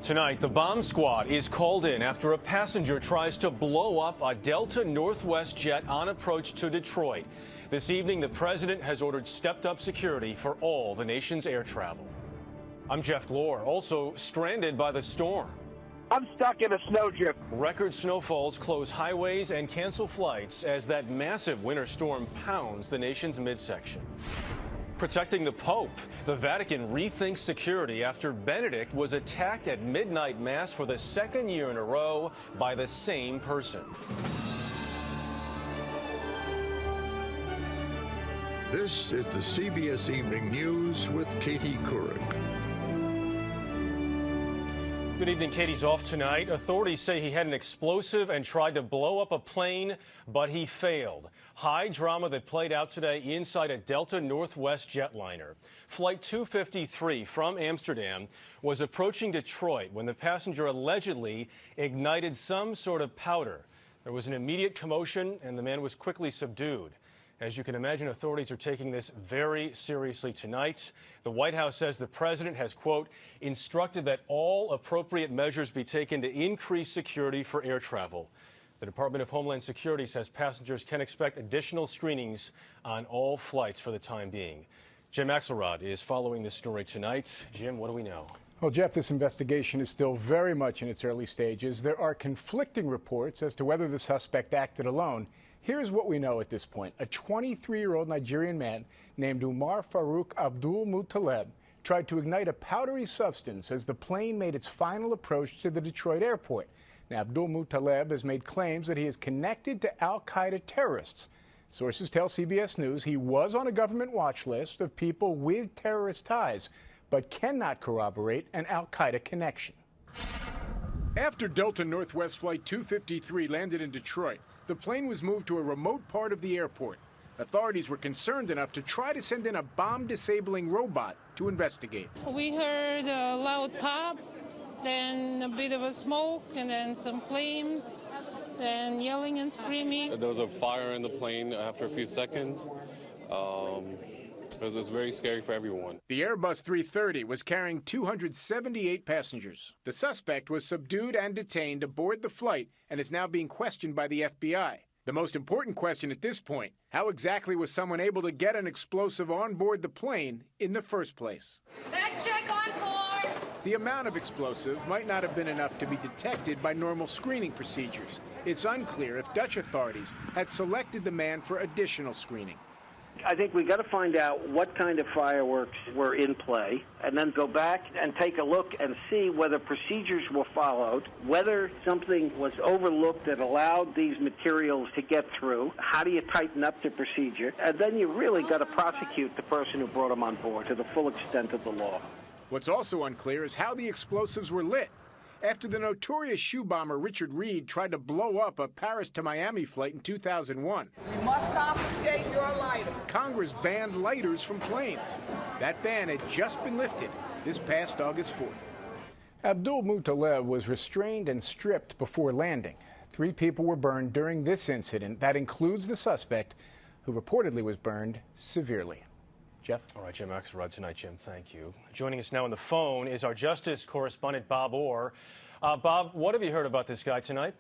Tonight, the bomb squad is called in after a passenger tries to blow up a Delta Northwest jet on approach to Detroit. This evening, the president has ordered stepped-up security for all the nation's air travel. I'm Jeff Glor, also stranded by the storm. I'm stuck in a snowdrift. Record snowfalls close highways and cancel flights as that massive winter storm pounds the nation's midsection. Protecting the Pope, the Vatican rethinks security after Benedict was attacked at midnight mass for the second year in a row by the same person. This is the CBS Evening News with Katie Couric. Good evening. Katie's off tonight. Authorities say he had an explosive and tried to blow up a plane, but he failed. High drama that played out today inside a Delta Northwest jetliner. Flight 253 from Amsterdam was approaching Detroit when the passenger allegedly ignited some sort of powder. There was an immediate commotion and the man was quickly subdued. As you can imagine, authorities are taking this very seriously tonight. The White House says the president has, quote, instructed that all appropriate measures be taken to increase security for air travel. The Department of Homeland Security says passengers can expect additional screenings on all flights for the time being. Jim Axelrod is following this story tonight. Jim, what do we know? Well, Jeff, this investigation is still very much in its early stages. There are conflicting reports as to whether the suspect acted alone. Here's what we know at this point. A 23-year-old Nigerian man named Umar Farouk Abdul Muttaleb tried to ignite a powdery substance as the plane made its final approach to the Detroit airport. Now, Abdul Muttaleb has made claims that he is connected to al-Qaeda terrorists. Sources tell CBS News he was on a government watch list of people with terrorist ties, but cannot corroborate an al-Qaeda connection. After Delta Northwest Flight 253 landed in Detroit, the plane was moved to a remote part of the airport. Authorities were concerned enough to try to send in a bomb-disabling robot to investigate. We heard a loud pop, then a bit of a smoke, and then some flames, then yelling and screaming. There was a fire in the plane after a few seconds. It was very scary for everyone. The Airbus 330 was carrying 278 passengers. The suspect was subdued and detained aboard the flight and is now being questioned by the FBI. The most important question at this point, how exactly was someone able to get an explosive on board the plane in the first place? Back check on board! The amount of explosive might not have been enough to be detected by normal screening procedures. It's unclear if Dutch authorities had selected the man for additional screening. I think we got to find out what kind of fireworks were in play and then go back and take a look and see whether procedures were followed, whether something was overlooked that allowed these materials to get through. How do you tighten up the procedure? And then you really got to prosecute the person who brought them on board to the full extent of the law. What's also unclear is how the explosives were lit. After the notorious shoe bomber Richard Reed tried to blow up a Paris to Miami flight in 2001. We must confiscate your lighter. Congress banned lighters from planes. That ban had just been lifted this past August 4th. Abdul Muttaleb was restrained and stripped before landing. 3 people were burned during this incident. That includes the suspect, who reportedly was burned severely. Jeff? All right, Jim Axelrod tonight. Jim, thank you. Joining us now on the phone is our justice correspondent, Bob Orr. Bob, what have you heard about this guy tonight?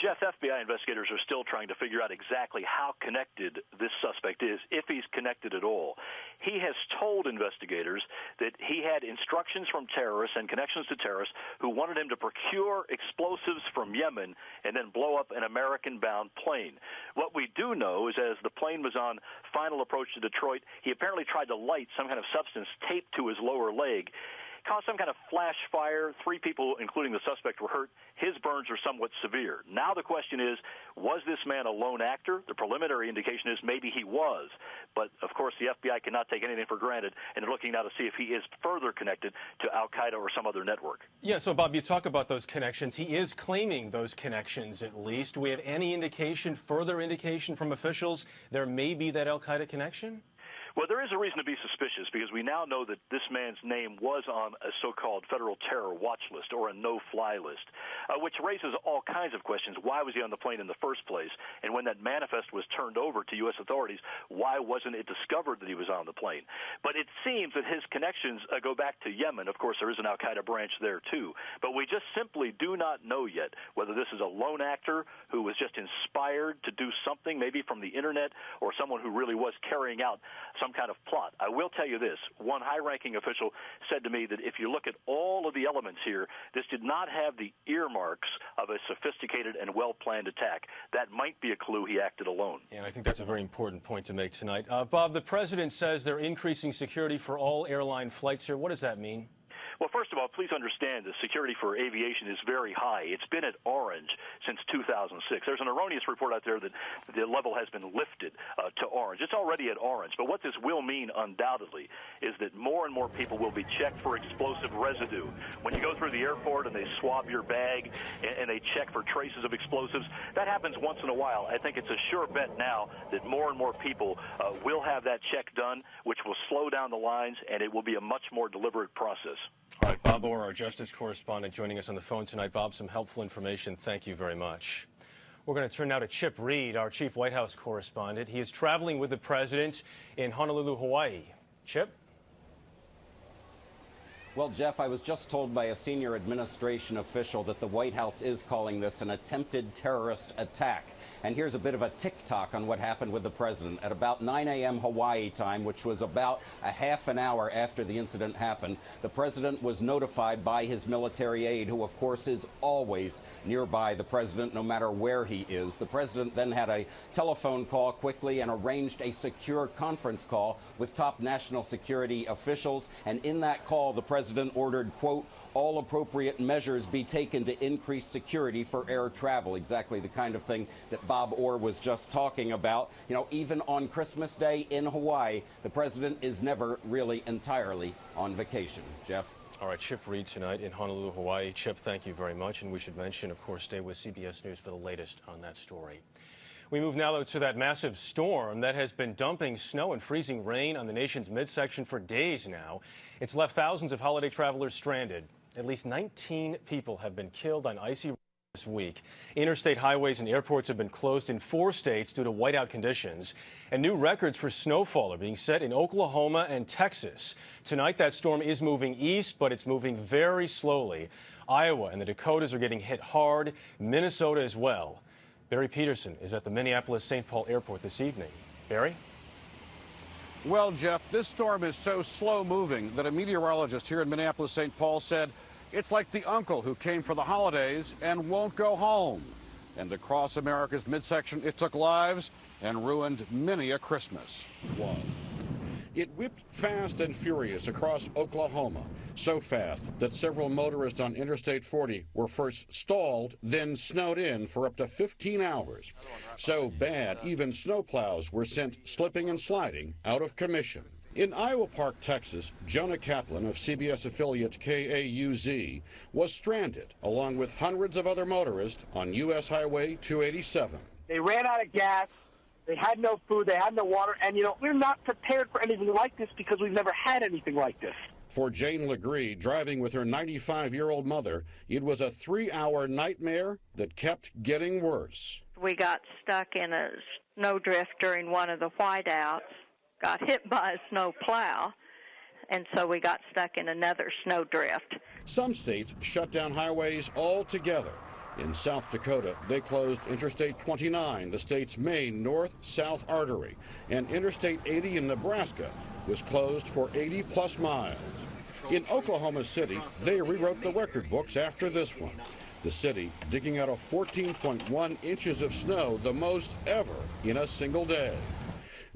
Jeff, FBI investigators are still trying to figure out exactly how connected this suspect is, if he's connected at all. He has told investigators that he had instructions from terrorists and connections to terrorists who wanted him to procure explosives from Yemen and then blow up an American-bound plane. What we do know is as the plane was on final approach to Detroit, he apparently tried to light some kind of substance taped to his lower leg. Caused some kind of flash fire. 3 people, including the suspect, were hurt. His burns are somewhat severe. Now the question is, was this man a lone actor? The preliminary indication is maybe he was. But, of course, the FBI cannot take anything for granted, and they're looking now to see if he is further connected to al-Qaeda or some other network. Yeah, so, Bob, you talk about those connections. He is claiming those connections, at least. Do we have any indication, further indication from officials there may be that al-Qaeda connection? Well, there is a reason to be suspicious because we now know that this man's name was on a so-called federal terror watch list or a no-fly list, which raises all kinds of questions. Why was he on the plane in the first place? And when that manifest was turned over to U.S. authorities, why wasn't it discovered that he was on the plane? But it seems that his connections go back to Yemen. Of course, there is an al-Qaeda branch there, too. But we just simply do not know yet whether this is a lone actor who was just inspired to do something, maybe from the Internet, or someone who really was carrying out some kind of plot. I will tell you this. One high-ranking official said to me that if you look at all of the elements here, this did not have the earmarks of a sophisticated and well-planned attack. That might be a clue he acted alone. And I think that's a very important point to make tonight. Bob, the president says they're increasing security for all airline flights here. What does that mean? Well, first of all, please understand the security for aviation is very high. It's been at orange since 2006. There's an erroneous report out there that the level has been lifted to orange. It's already at orange. But what this will mean undoubtedly is that more and more people will be checked for explosive residue. When you go through the airport and they swab your bag and they check for traces of explosives, that happens once in a while. I think it's a sure bet now that more and more people will have that check done, which will slow down the lines, and it will be a much more deliberate process. All right, Bob Orr, our Justice correspondent, joining us on the phone tonight. Bob, some helpful information. Thank you very much. We're going to turn now to Chip Reed, our chief White House correspondent. He is traveling with the president in Honolulu, Hawaii. Chip? Well, Jeff, I was just told by a senior administration official that the White House is calling this an attempted terrorist attack. And here's a bit of a tick-tock on what happened with the president. At about 9 a.m. Hawaii time, which was about a half an hour after the incident happened, the president was notified by his military aide, who, of course, is always nearby the president, no matter where he is. The president then had a telephone call quickly and arranged a secure conference call with top national security officials. And in that call, the president ordered, quote, all appropriate measures be taken to increase security for air travel, exactly the kind of thing that Bob Orr was just talking about. You know, even on Christmas Day in Hawaii, the president is never really entirely on vacation. Jeff? All right, Chip Reed tonight in Honolulu, Hawaii. Chip, thank you very much. And we should mention, of course, stay with CBS News for the latest on that story. We move now to that massive storm that has been dumping snow and freezing rain on the nation's midsection for days now. It's left thousands of holiday travelers stranded. At least 19 people have been killed on icy roads this week. Interstate highways and airports have been closed in 4 states due to whiteout conditions. And new records for snowfall are being set in Oklahoma and Texas. Tonight, that storm is moving east, but it's moving very slowly. Iowa and the Dakotas are getting hit hard, Minnesota as well. Barry Peterson is at the Minneapolis-St. Paul Airport this evening. Barry? Well, Jeff, this storm is so slow-moving that a meteorologist here in Minneapolis-St. Paul said it's like the uncle who came for the holidays and won't go home. And across America's midsection, it took lives and ruined many a Christmas. It whipped fast and furious across Oklahoma, so fast that several motorists on Interstate 40 were first stalled, then snowed in for up to 15 hours. So bad, even snowplows were sent slipping and sliding out of commission. In Iowa Park, Texas, Jonah Kaplan of CBS affiliate KAUZ was stranded, along with hundreds of other motorists on U.S. Highway 287. They ran out of gas. They had no food, they had no water, and, you know, we're not prepared for anything like this because we've never had anything like this. For Jane Legree, driving with her 95-year-old mother, it was a 3-hour nightmare that kept getting worse. We got stuck in a snowdrift during one of the whiteouts, got hit by a snow plow, and so we got stuck in another snowdrift. Some states shut down highways altogether. In South Dakota, they closed Interstate 29, the state's main north-south artery, and Interstate 80 in Nebraska was closed for 80-plus miles. In Oklahoma City, they rewrote the record books after this one. The city digging out of 14.1 inches of snow, the most ever in a single day.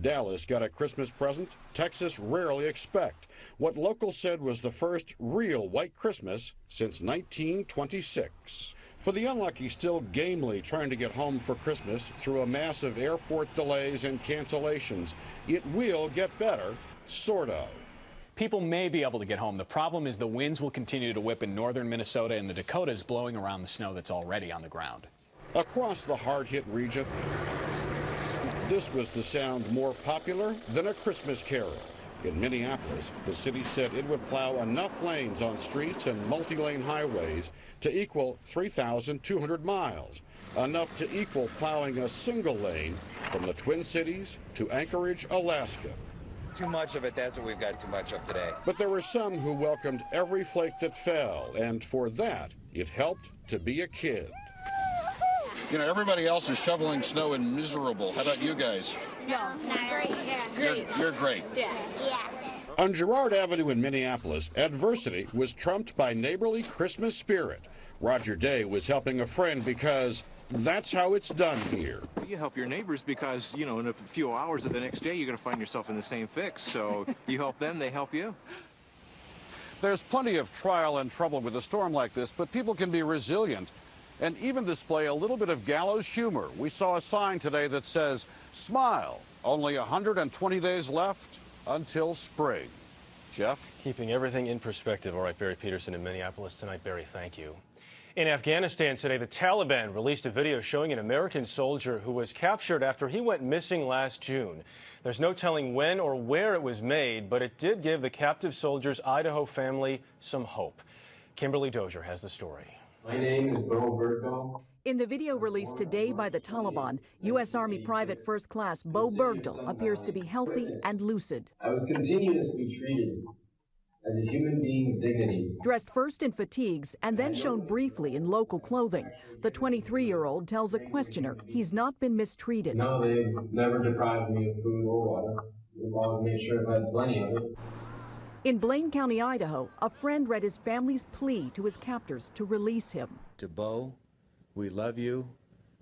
Dallas got a Christmas present Texas rarely expect, what locals said was the first real white Christmas since 1926. For the unlucky still gamely trying to get home for Christmas through a mass of airport delays and cancellations, it will get better, sort of. People may be able to get home. The problem is the winds will continue to whip in northern Minnesota and the Dakotas, blowing around the snow that's already on the ground. Across the hard-hit region, This was the sound more popular than a Christmas carol. In Minneapolis, the city said it would plow enough lanes on streets and multi-lane highways to equal 3,200 miles, enough to equal plowing a single lane from the Twin Cities to Anchorage, Alaska. Too much of it, that's what we've got too much of today. But there were some who welcomed every flake that fell, and for that, it helped to be a kid. You know, everybody else is shoveling snow and miserable. How about you guys? No, not great. Yeah. You're great. Yeah. On Girard Avenue in Minneapolis, adversity was trumped by neighborly Christmas spirit. Roger Day was helping a friend because that's how it's done here. You help your neighbors because, you know, in a few hours of the next day, you're going to find yourself in the same fix. So you help them, they help you. There's plenty of trial and trouble with a storm like this, but people can be resilient and even display a little bit of gallows humor. We saw a sign today that says, "Smile, only 120 days left until spring." Jeff? Keeping everything in perspective. All right, Barry Peterson in Minneapolis tonight. Barry, thank you. In Afghanistan today, the Taliban released a video showing an American soldier who was captured after he went missing last June. There's no telling when or where it was made, but it did give the captive soldier's Idaho family some hope. Kimberly Dozier has the story. My name is Bo Bergdahl. In the video released today by the Taliban, U.S. Army Private First Class Bo Bergdahl appears to be healthy and lucid. I was continuously treated as a human being of dignity. Dressed first in fatigues and then shown briefly in local clothing, the 23-year-old tells a questioner he's not been mistreated. No, they've never deprived me of food or water. They've always made sure I've had plenty of it. In Blaine County, Idaho, a friend read his family's plea to his captors to release him. To Bo, we love you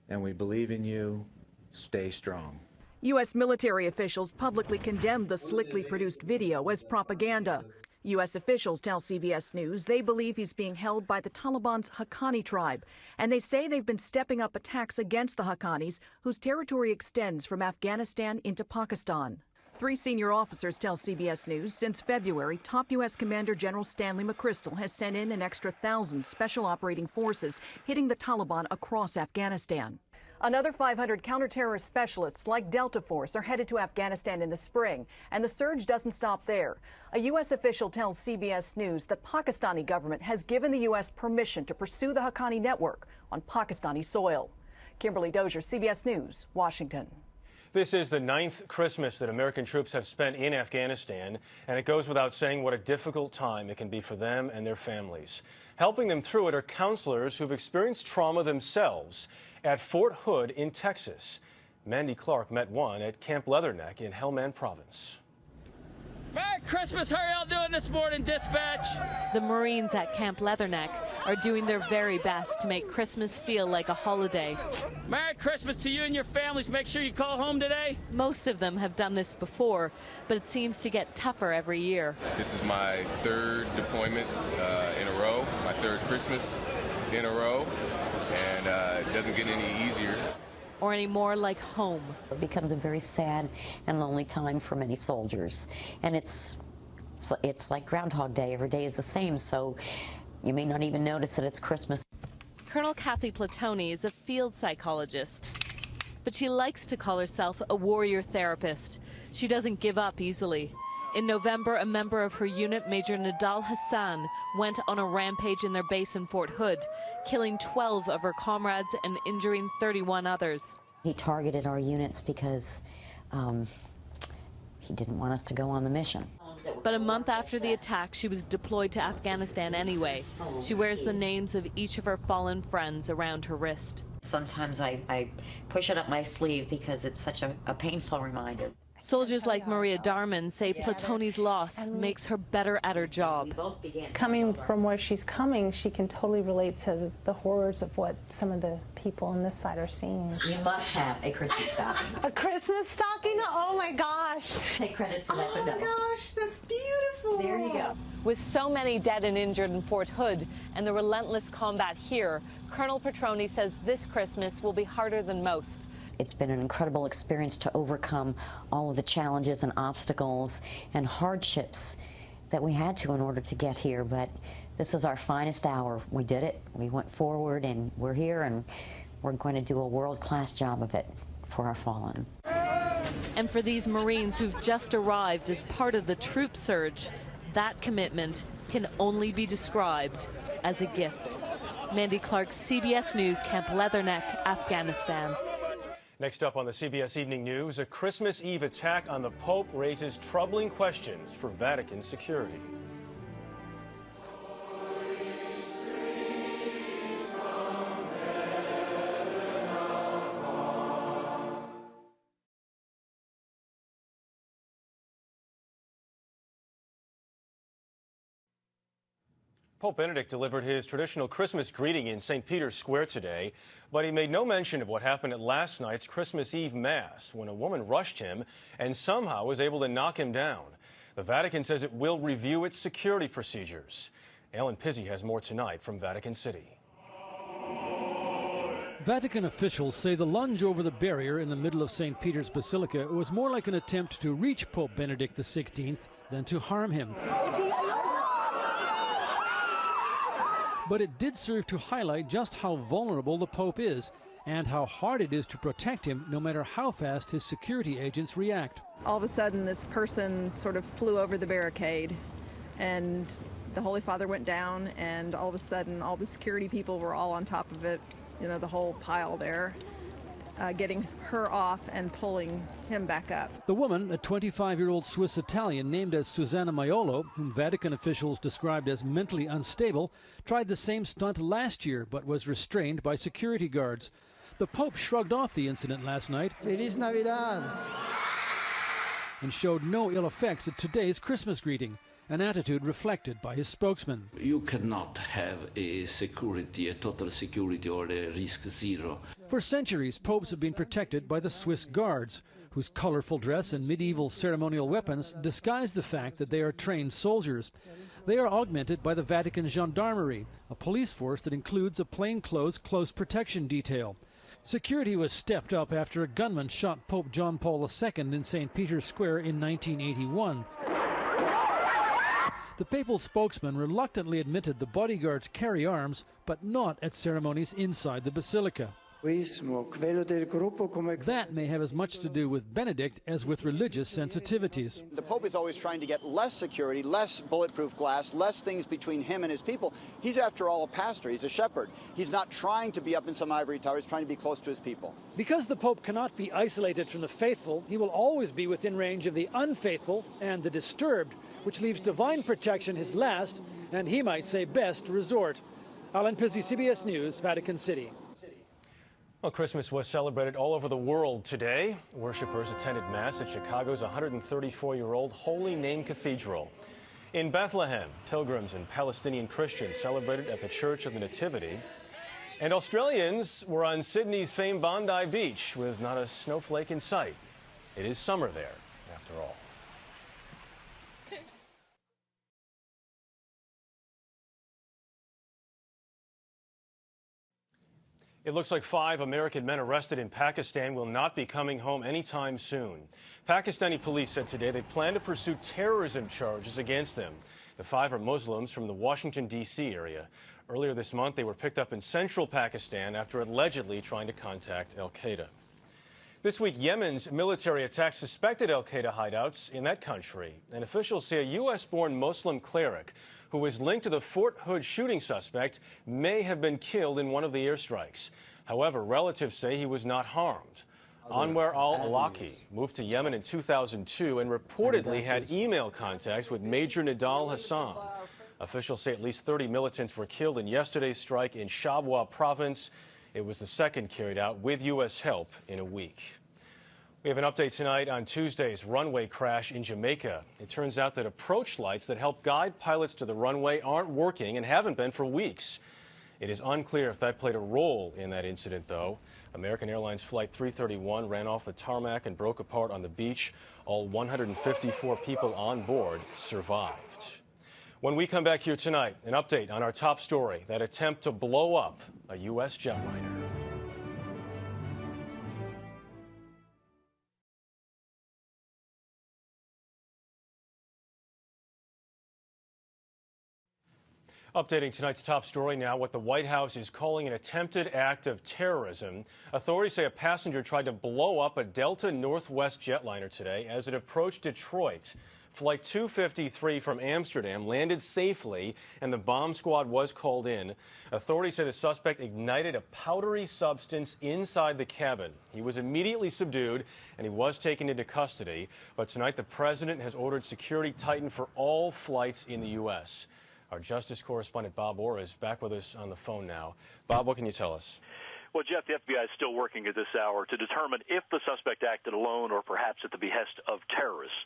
and we believe in you. Stay strong. U.S. military officials publicly condemned the slickly produced video as propaganda. U.S. officials tell CBS News they believe he's being held by the Taliban's Haqqani tribe, and they say they've been stepping up attacks against the Haqqanis, whose territory extends from Afghanistan into Pakistan. 3 senior officers tell CBS News since February, top U.S. Commander General Stanley McChrystal has sent in an extra 1,000 special operating forces hitting the Taliban across Afghanistan. Another 500 counter-terrorist specialists like Delta Force are headed to Afghanistan in the spring, and the surge doesn't stop there. A U.S. official tells CBS News the Pakistani government has given the U.S. permission to pursue the Haqqani network on Pakistani soil. Kimberly Dozier, CBS News, Washington. This is the 9th Christmas that American troops have spent in Afghanistan, and it goes without saying what a difficult time it can be for them and their families. Helping them through it are counselors who've experienced trauma themselves at Fort Hood in Texas. Mandy Clark met one at Camp Leatherneck in Helmand Province. Merry Christmas, how are y'all doing this morning, dispatch? The Marines at Camp Leatherneck are doing their very best to make Christmas feel like a holiday. Merry Christmas to you and your families. Make sure you call home today. Most of them have done this before, but it seems to get tougher every year. This is my 3rd deployment in a row, my 3rd Christmas in a row, and it doesn't get any easier. Or any more like home. It becomes a very sad and lonely time for many soldiers. And it's like Groundhog Day. Every day is the same, so you may not even notice that it's Christmas. Colonel Kathy Platoni is a field psychologist, but she likes to call herself a warrior therapist. She doesn't give up easily. In November, a member of her unit, Major Nadal Hassan, went on a rampage in their base in Fort Hood, killing 12 of her comrades and injuring 31 others. He targeted our units because he didn't want us to go on the mission. But a month after the attack, she was deployed to Afghanistan anyway. She wears the names of each of her fallen friends around her wrist. Sometimes I push it up my sleeve because it's such a painful reminder. Soldiers like Maria Darman say Platoni's loss makes her better at her job. Coming from where she's coming, she can totally relate to the horrors of what some of the people on this side are seeing. You must have a Christmas stocking. A Christmas stocking? Oh my gosh. Take credit for that, but no. Oh my gosh, that's beautiful. There you go. With so many dead and injured in Fort Hood and the relentless combat here, Colonel Petroni says this Christmas will be harder than most. It's been an incredible experience to overcome all of the challenges and obstacles and hardships that we had to in order to get here, but this is our finest hour. We did it. We went forward, and we're here, and we're going to do a world-class job of it for our fallen. And for these Marines who've just arrived as part of the troop surge, that commitment can only be described as a gift. Mandy Clark, CBS News, Camp Leatherneck, Afghanistan. Next up on the CBS Evening News, a Christmas Eve attack on the Pope raises troubling questions for Vatican security. Pope Benedict delivered his traditional Christmas greeting in St. Peter's Square today, but he made no mention of what happened at last night's Christmas Eve Mass when a woman rushed him and somehow was able to knock him down. The Vatican says it will review its security procedures. Alan Pizzi has more tonight from Vatican City. Vatican officials say the lunge over the barrier in the middle of St. Peter's Basilica was more like an attempt to reach Pope Benedict XVI than to harm him. But it did serve to highlight just how vulnerable the Pope is and how hard it is to protect him no matter how fast his security agents react. All of a sudden, this person sort of flew over the barricade, and the Holy Father went down, and all of a sudden, all the security people were all on top of it, you know, the whole pile there, getting her off and pulling him back up. The woman, a 25-year-old Swiss-Italian named as Susanna Maiolo, whom Vatican officials described as mentally unstable, tried the same stunt last year but was restrained by security guards. The Pope shrugged off the incident last night Feliz Navidad and showed no ill effects at today's Christmas greeting, an attitude reflected by his spokesman. You cannot have a total security or a risk zero. For centuries, popes have been protected by the Swiss Guards, whose colorful dress and medieval ceremonial weapons disguise the fact that they are trained soldiers. They are augmented by the Vatican Gendarmerie, a police force that includes a plainclothes close protection detail. Security was stepped up after a gunman shot Pope John Paul II in St. Peter's Square in 1981. The papal spokesman reluctantly admitted the bodyguards carry arms, but not at ceremonies inside the basilica. That may have as much to do with Benedict as with religious sensitivities. The Pope is always trying to get less security, less bulletproof glass, less things between him and his people. He's, after all, a pastor. He's a shepherd. He's not trying to be up in some ivory tower. He's trying to be close to his people. Because the Pope cannot be isolated from the faithful, he will always be within range of the unfaithful and the disturbed, which leaves divine protection his last, and he might say best, resort. Alan Pizzi, CBS News, Vatican City. Well, Christmas was celebrated all over the world today. Worshippers attended Mass at Chicago's 134-year-old Holy Name Cathedral. In Bethlehem, pilgrims and Palestinian Christians celebrated at the Church of the Nativity. And Australians were on Sydney's famed Bondi Beach with not a snowflake in sight. It is summer there, after all. It looks like 5 American men arrested in Pakistan will not be coming home anytime soon. Pakistani police said today they plan to pursue terrorism charges against them. The 5 are Muslims from the Washington, D.C. area. Earlier this month, they were picked up in central Pakistan after allegedly trying to contact al-Qaeda. This week, Yemen's military attacked suspected al-Qaeda hideouts in that country, and officials say a U.S.-born Muslim cleric who was linked to the Fort Hood shooting suspect may have been killed in one of the airstrikes. However, relatives say he was not harmed. Anwar al-Awlaki moved to Yemen in 2002 and reportedly had email contacts with Major Nidal Hassan. Officials say at least 30 militants were killed in yesterday's strike in Shabwa province. It was the second carried out with U.S. help in a week. We have an update tonight on Tuesday's runway crash in Jamaica. It turns out that approach lights that help guide pilots to the runway aren't working and haven't been for weeks. It is unclear if that played a role in that incident, though. American Airlines Flight 331 ran off the tarmac and broke apart on the beach. All 154 people on board survived. When we come back here tonight, an update on our top story, that attempt to blow up a U.S. jetliner. Updating tonight's top story now, what the White House is calling an attempted act of terrorism. Authorities say a passenger tried to blow up a Delta Northwest jetliner today as it approached Detroit. Flight 253 from Amsterdam landed safely, and the bomb squad was called in. Authorities say the suspect ignited a powdery substance inside the cabin. He was immediately subdued, and he was taken into custody. But tonight, the president has ordered security tightened for all flights in the U.S. Our Justice correspondent Bob Orr is back with us on the phone now. Bob, what can you tell us? Well, Jeff, the FBI is still working at this hour to determine if the suspect acted alone or perhaps at the behest of terrorists.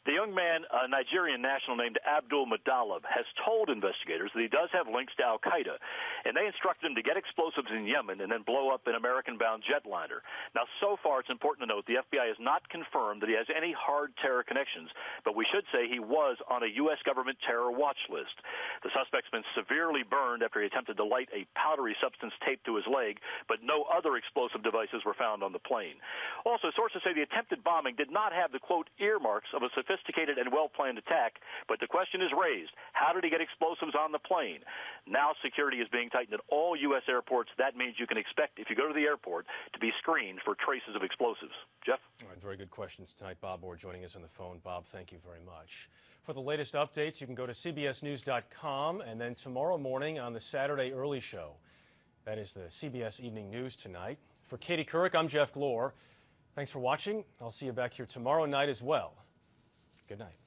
The young man, a Nigerian national named Abdul Muttalib, has told investigators that he does have links to al-Qaeda, and they instructed him to get explosives in Yemen and then blow up an American-bound jetliner. Now, so far, it's important to note the FBI has not confirmed that he has any hard terror connections, but we should say he was on a U.S. government terror watch list. The suspect's been severely burned after he attempted to light a powdery substance taped to his leg, but no other explosive devices were found on the plane. Also, sources say the attempted bombing did not have the, quote, earmarks of a sophisticated and well-planned attack, but the question is raised, how did he get explosives on the plane? Now security is being tightened at all U.S. airports. That means you can expect, if you go to the airport, to be screened for traces of explosives. Jeff? All right, very good questions tonight. Bob Orr joining us on the phone. Bob, thank you very much. For the latest updates, you can go to cbsnews.com, and then tomorrow morning on the Saturday Early Show. That is the CBS Evening News tonight. For Katie Couric, I'm Jeff Glor. Thanks for watching. I'll see you back here tomorrow night as well. Good night.